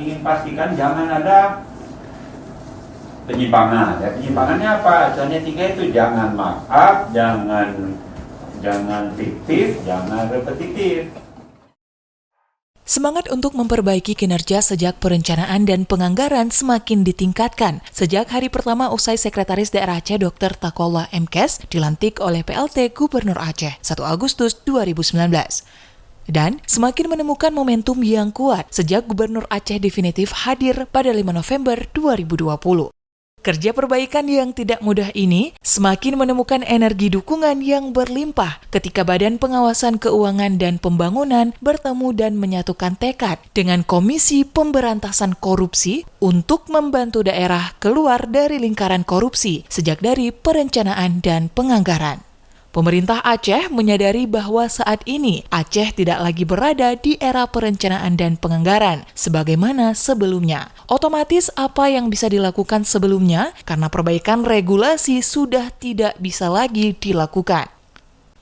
ingin pastikan jangan ada penyimpangan. Ya, penyimpangannya apa? Acuannya 3 itu jangan markup, jangan fiktif, jangan repetitif. Semangat untuk memperbaiki kinerja sejak perencanaan dan penganggaran semakin ditingkatkan sejak hari pertama usai Sekretaris Daerah Aceh Dr. Taqwallah M.Kes dilantik oleh PLT Gubernur Aceh 1 Agustus 2019. Dan semakin menemukan momentum yang kuat sejak Gubernur Aceh definitif hadir pada 5 November 2020. Kerja perbaikan yang tidak mudah ini semakin menemukan energi dukungan yang berlimpah ketika Badan Pengawasan Keuangan dan Pembangunan bertemu dan menyatukan tekad dengan Komisi Pemberantasan Korupsi untuk membantu daerah keluar dari lingkaran korupsi sejak dari perencanaan dan penganggaran. Pemerintah Aceh menyadari bahwa saat ini Aceh tidak lagi berada di era perencanaan dan penganggaran sebagaimana sebelumnya. Otomatis apa yang bisa dilakukan sebelumnya karena perbaikan regulasi sudah tidak bisa lagi dilakukan.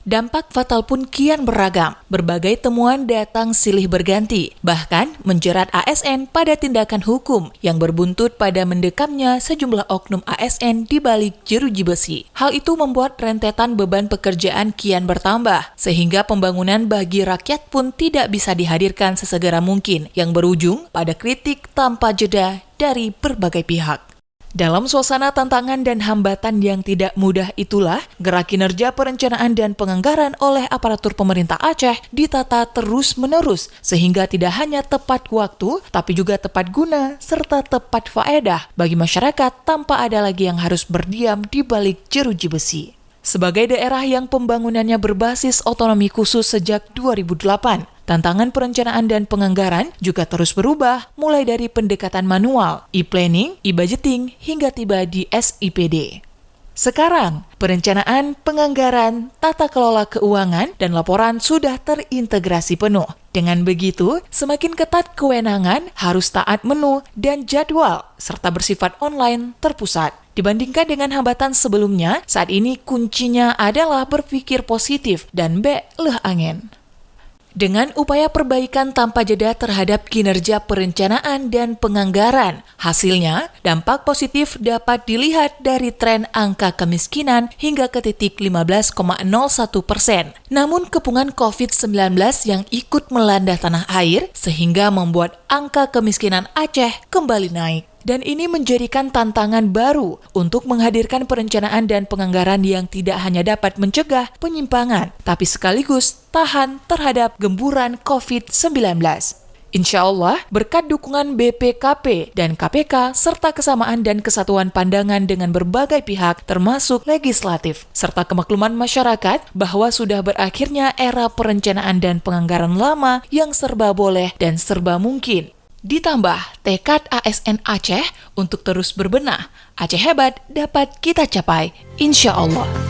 Dampak fatal pun kian beragam. Berbagai temuan datang silih berganti, bahkan menjerat ASN pada tindakan hukum yang berbuntut pada mendekamnya sejumlah oknum ASN di balik jeruji besi. Hal itu membuat rentetan beban pekerjaan kian bertambah, sehingga pembangunan bagi rakyat pun tidak bisa dihadirkan sesegera mungkin, yang berujung pada kritik tanpa jeda dari berbagai pihak. Dalam suasana tantangan dan hambatan yang tidak mudah itulah, gerak kinerja perencanaan dan penganggaran oleh aparatur pemerintah Aceh ditata terus-menerus, sehingga tidak hanya tepat waktu, tapi juga tepat guna, serta tepat faedah bagi masyarakat tanpa ada lagi yang harus berdiam di balik jeruji besi. Sebagai daerah yang pembangunannya berbasis otonomi khusus sejak 2008, tantangan perencanaan dan penganggaran juga terus berubah mulai dari pendekatan manual, e-planning, e-budgeting, hingga tiba di SIPD. Sekarang, perencanaan, penganggaran, tata kelola keuangan, dan laporan sudah terintegrasi penuh. Dengan begitu, semakin ketat kewenangan, harus taat menu dan jadwal, serta bersifat online terpusat. Dibandingkan dengan hambatan sebelumnya, saat ini kuncinya adalah berpikir positif dan leh angin. Dengan upaya perbaikan tanpa jeda terhadap kinerja perencanaan dan penganggaran, hasilnya dampak positif dapat dilihat dari tren angka kemiskinan hingga ke titik 15,01%. Namun kepungan COVID-19 yang ikut melanda tanah air sehingga membuat angka kemiskinan Aceh kembali naik. Dan ini menjadikan tantangan baru untuk menghadirkan perencanaan dan penganggaran yang tidak hanya dapat mencegah penyimpangan, tapi sekaligus tahan terhadap gemburan COVID-19. Insya Allah, berkat dukungan BPKP dan KPK, serta kesamaan dan kesatuan pandangan dengan berbagai pihak, termasuk legislatif, serta kemakluman masyarakat bahwa sudah berakhirnya era perencanaan dan penganggaran lama yang serba boleh dan serba mungkin. Ditambah tekad ASN Aceh untuk terus berbenah, Aceh hebat dapat kita capai, insya Allah.